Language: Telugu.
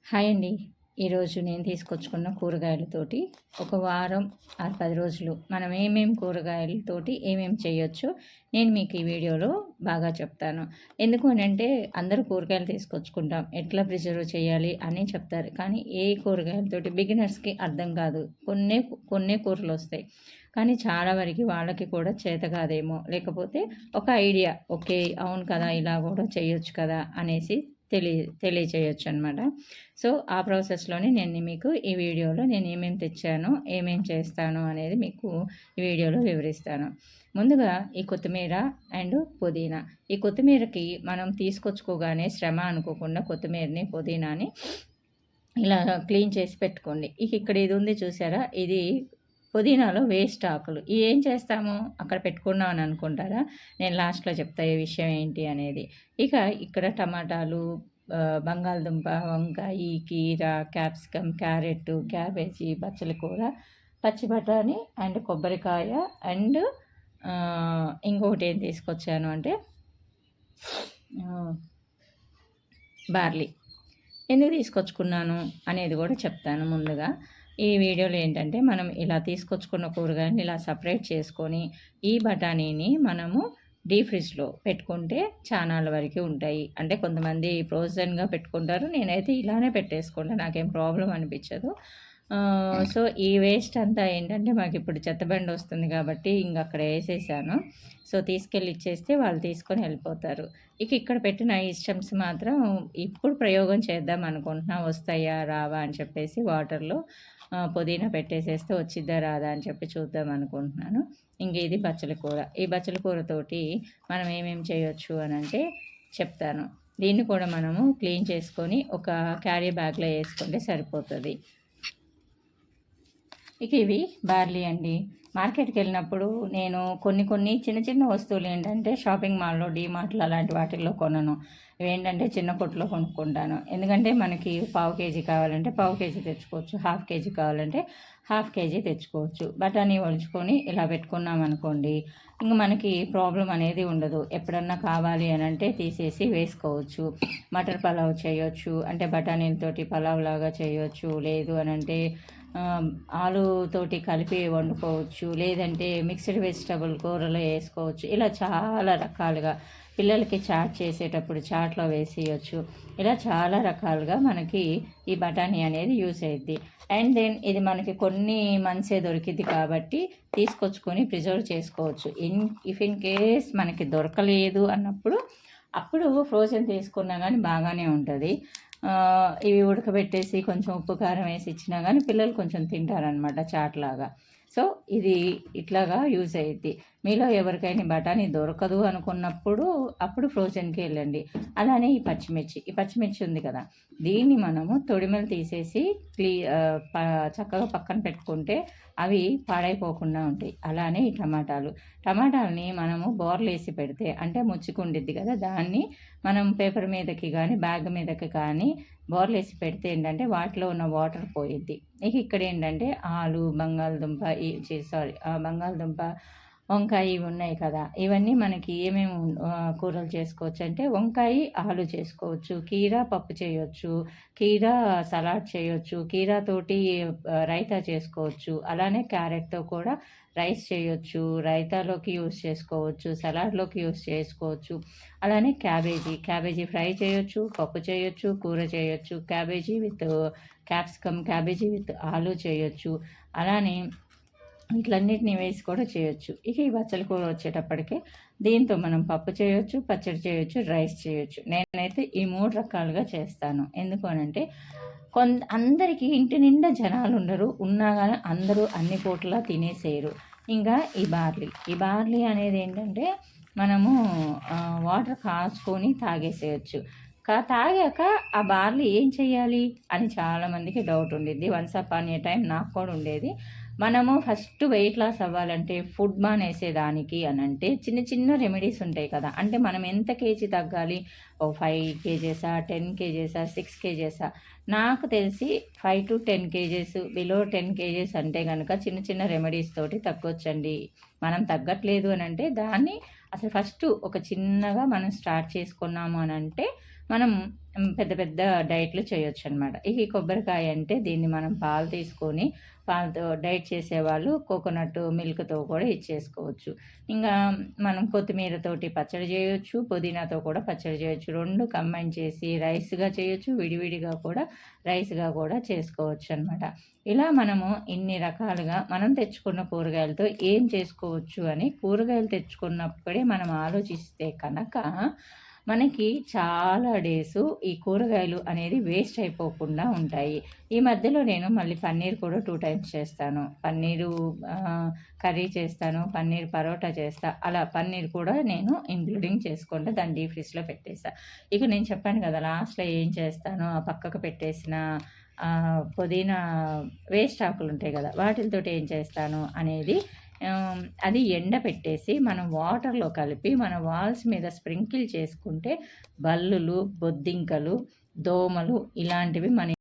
హాయ్ అండి. ఈరోజు నేను తీసుకొచ్చుకున్న కూరగాయలతోటి ఒక వారం ఆర్ 10 రోజులు మనం కూరగాయలతోటి ఏమేమి చేయొచ్చో నేను మీకు ఈ వీడియోలో బాగా చెప్తాను. ఎందుకు అనంటే అందరూ కూరగాయలు తీసుకొచ్చుకుంటాం. ఎట్లా ప్రిజర్వ్ చేయాలి అని చెప్తారు. కానీ ఏ కూరగాయలతోటి బిగినర్స్‌కి అర్థం కాదు. కొన్నే కూరలొస్తాయి. కానీ చాలా వరకి వాళ్ళకి కూడా చేత కాదేమో! లేకపోతే ఒక ఐడియా ఓకే. అవును కదా! ఇలా కూడా చేయొచ్చు కదా! అనేసి తెలియచేయొచ్చనమాట. సో, ఆ ప్రాసెస్‌లోనే నేను మీకు ఈ వీడియోలో నేను ఏమేమి తెచ్చానో, ఏమేం చేస్తాను అనేది మీకు ఈ వీడియోలో వివరిస్తాను. ముందుగా ఈ కొత్తిమీర అండ్ పుదీనా. ఈ కొత్తిమీరకి మనం తీసుకొచ్చుకోగానే శ్రమ అనుకోకుండా కొత్తిమీరని, పుదీనాని ఇలా క్లీన్ చేసి పెట్టుకోండి. ఇక్కడ ఇది ఉంది చూసారా? ఇది పుదీనాలో వేస్ట్ ఆకులు. ఏం చేస్తాము అక్కడ పెట్టుకున్నాం అని అనుకుంటారా? నేను లాస్ట్‌లో చెప్తా ఈ విషయం ఏంటి అనేది. ఇక్కడ టమాటాలు, బంగాళదుంప, వంకాయి, కీర, క్యాప్సికమ్, క్యారెట్, క్యాబేజీ, బచ్చల కూర, పచ్చి బఠాణీ అండ్ కొబ్బరికాయ అండ్ ఇంకొకటి ఏం తీసుకొచ్చాను అంటే బార్లీ. ఎందుకు తీసుకొచ్చుకున్నాను అనేది కూడా చెప్తాను ముందుగా. ఈ వీడియోలో ఏంటంటే మనం ఇలా తీసుకొచ్చుకున్న కూరగాయలని ఇలా సపరేట్ చేసుకొని ఈ బఠానీని మనము డీప్ ఫ్రిడ్జ్లో పెట్టుకుంటే చానాళ్ళ వరకు ఉంటాయి. అంటే కొంతమంది ఫ్రోజన్గా పెట్టుకుంటారు. నేనైతే ఇలానే పెట్టేసుకుంటాను. నాకేం ప్రాబ్లం అనిపించదు. సో, ఈ వేస్ట్ అంతా ఏంటంటే మాకిప్పుడు చెత్తబండి వస్తుంది కాబట్టి అక్కడ వేసేసాను. సో, తీసుకెళ్ళి ఇచ్చేస్తే వాళ్ళు తీసుకొని వెళ్ళిపోతారు. ఇక్కడ పెట్టిన ఈ స్టెమ్స్ మాత్రం ఇప్పుడు ప్రయోగం చేద్దాం అనుకుంటున్నా. వస్తాయా రావా అని చెప్పేసి వాటర్‌లో పుదీనా పెట్టేసేస్తే వచ్చిద్దా రాదా అని చెప్పి చూద్దాం అనుకుంటున్నాను. ఇది బచ్చల కూర. ఈ బచ్చల కూరతోటి మనం ఏమేమి చేయొచ్చు అనంటే చెప్తాను. దీన్ని కూడా మనము క్లీన్ చేసుకొని ఒక క్యారీ బ్యాగ్‌లో వేసుకుంటే సరిపోతది. ఇవి బార్లీ అండి. మార్కెట్‌కి వెళ్ళినప్పుడు నేను కొన్ని చిన్న చిన్న వస్తువులు ఏంటంటే షాపింగ్ మాల్‌లో, డీమార్ట్‌లో అలాంటి వాటిల్లో కొనను. ఇవేంటంటే చిన్న కొట్టులో కొనుక్కుంటాను. ఎందుకంటే మనకి పావు కేజీ కావాలంటే పావు కేజీ తెచ్చుకోవచ్చు. హాఫ్ కేజీ కావాలంటే హాఫ్ కేజీ తెచ్చుకోవచ్చు. బఠానీ ఒలుచుకొని ఇలా పెట్టుకున్నామనుకోండి, మనకి ప్రాబ్లమ్ అనేది ఉండదు. ఎప్పుడన్నా కావాలి అనంటే తీసేసి వేసుకోవచ్చు. మటర్ పలావ్ చేయొచ్చు. అంటే బఠానీలతోటి పలావ్ లాగా చేయొచ్చు. లేదు అనంటే ఆలుతోటి కలిపి వండుకోవచ్చు. లేదంటే మిక్స్డ్ వెజిటబుల్ కూరలో వేసుకోవచ్చు. ఇలా చాలా రకాలుగా పిల్లలకి చాట్ చేసేటప్పుడు చాట్‌లో వేసేయొచ్చు. ఇలా చాలా రకాలుగా మనకి ఈ బఠానీ అనేది యూజ్ అయ్యిద్ది. అండ్ దెన్ ఇది మనకి కొన్ని మంత్సే దొరికిద్ది కాబట్టి తీసుకొచ్చుకొని ప్రిజర్వ్ చేసుకోవచ్చు. ఇఫ్ ఇన్ కేస్ మనకి దొరకలేదు అన్నప్పుడు అప్పుడు ఫ్రోజన్ తీసుకున్నా కానీ బాగానే ఉంటుంది. ఇవి ఉడకబెట్టేసి కొంచెం ఉప్పు కారం వేసి ఇచ్చినా కానీ పిల్లలు కొంచెం తింటారనమాట చాట్లాగా. సో, ఇది ఇట్లాగా యూజ్ అయ్యిద్ది. మీలో ఎవరికైనా బఠానీ దొరకదు అనుకున్నప్పుడు అప్పుడు ఫ్రోజన్‌కి వెళ్ళండి. అలానే ఈ పచ్చిమిర్చి ఉంది కదా! దీన్ని మనము తొడిమలు తీసేసి చక్కగా పక్కన పెట్టుకుంటే అవి పాడైపోకుండా ఉంటాయి. అలానే ఈ టమాటాలని మనము బోర్లేసి పెడితే అంటే ముచ్చుకుండిద్ది కదా! దాన్ని మనం పేపర్ మీదకి కానీ బ్యాగ్ మీదకి కానీ బోర్లేసి పెడితే ఏంటంటే వాటిలో ఉన్న వాటర్ పోయిద్ది. ఇక్కడ ఏంటంటే ఆలు, బంగాళదుంప బంగాళదుంప, వంకాయ ఇవి ఉన్నాయి కదా! ఇవన్నీ మనకి ఏమేమి కూరలు చేసుకోవచ్చు అంటే వంకాయ, ఆలు చేసుకోవచ్చు. కీర పప్పు చేయొచ్చు. కీర సలాడ్ చేయొచ్చు. కీరతోటి రైతా చేసుకోవచ్చు. అలానే క్యారెట్‌తో కూడా రైస్ చేయొచ్చు. రైతాలోకి యూజ్ చేసుకోవచ్చు. సలాడ్‌లోకి యూజ్ చేసుకోవచ్చు. అలానే క్యాబేజీ ఫ్రై చేయొచ్చు. పప్పు చేయొచ్చు. కూర చేయొచ్చు. Cabbage with capsicum, cabbage with ఆలు చేయొచ్చు. అలానే వీటిలన్నిటిని వేసి కూడా చేయొచ్చు. ఈ బచ్చల కూర వచ్చేటప్పటికి దీంతో మనం పప్పు చేయొచ్చు, పచ్చడి చేయొచ్చు, రైస్ చేయొచ్చు. నేనైతే ఈ 3 రకాలుగా చేస్తాను. ఎందుకు అనంటే అందరికీ ఇంటి నిండా జనాలు ఉండరు. ఉన్నా కానీ అందరూ అన్ని పూటలా తినేసేయరు. ఈ బార్లీ అనేది ఏంటంటే మనము వాటర్ కాచుకొని తాగేసేయచ్చు. తాగాక ఆ బార్లీ ఏం చేయాలి అని చాలామందికి డౌట్ ఉండిద్ది. వన్స్ అపాన్ ఏ టైం నాకు కూడా ఉండేది. మనము ఫస్ట్ వెయిట్ లాస్ అవ్వాలంటే ఫుడ్ మానేసేదానికి అనంటే చిన్న చిన్న రెమెడీస్ ఉంటాయి కదా! అంటే మనం ఎంత కేజీ తగ్గాలి? ఓ 5 కేజెసా? 10 కేజెసా? 6 కేజెసా? నాకు తెలిసి 5-10 కేజెస్ బిలో 10 కేజెస్ అంటే గనక చిన్న చిన్న రెమెడీస్ తోటి తగ్గొచ్చండి. మనం తగ్గట్లేదు అనంటే దాన్ని అసలు ఫస్ట్ ఒక చిన్నగా మనం స్టార్ట్ చేసుకున్నాము అనంటే మనం పెద్ద పెద్ద డైట్‌లు చేయొచ్చనమాట. ఈ కొబ్బరికాయ అంటే దీన్ని మనం పాలు తీసుకొని, పాలతో డైట్ చేసేవాళ్ళు కోకోనట్ మిల్క్‌తో కూడా ఇచ్చేసుకోవచ్చు. ఇంగా మనం కొత్తిమీరతోటి పచ్చడి జేయొచ్చు, పుదీనాతో కూడా పచ్చడి జేయొచ్చు. 2 కంబైన్ చేసి రైస్‌గా చేయొచ్చు, విడివిడిగా కూడా రైస్‌గా కూడా చేసుకోవచ్చనమాట. ఇలా మనము ఇన్ని రకాలుగా మనం తెచ్చుకున్న కూరగాయలతో ఏం చేసుకోవచ్చు అని కూరగాయలు తెచ్చుకున్నప్పుడే మనం ఆలోచిస్తే కనక మనకి చాలా డేసు ఈ కూరగాయలు అనేది వేస్ట్ అయిపోకుండా ఉంటాయి. ఈ మధ్యలో నేను మళ్ళీ పన్నీర్ కూడా 2 టైమ్స్ చేస్తాను. పన్నీరు కర్రీ చేస్తాను, పన్నీర్ పరోటా చేస్తా. అలా పన్నీర్ కూడా నేను ఇంక్లూడింగ్ చేసుకుంటా దాన్ని డీప్ ఫ్రిడ్జ్‌లో పెట్టేసా. ఇక నేను చెప్పాను కదా! లాస్ట్‌లో ఏం చేస్తానో ఆ పక్కకు పెట్టేసిన పుదీనా వేస్ట్ ఆకులుంటాయి గదా! వాటిలతోటి ఏం చేస్తాను అనేది అది ఎండపెట్టేసి మనం వాటర్‌లో కలిపి మన వాల్స్ మీద స్ప్రింకిల్ చేసుకుంటే బల్లులు, బొద్దింకలు, దోమలు ఇలాంటివి మన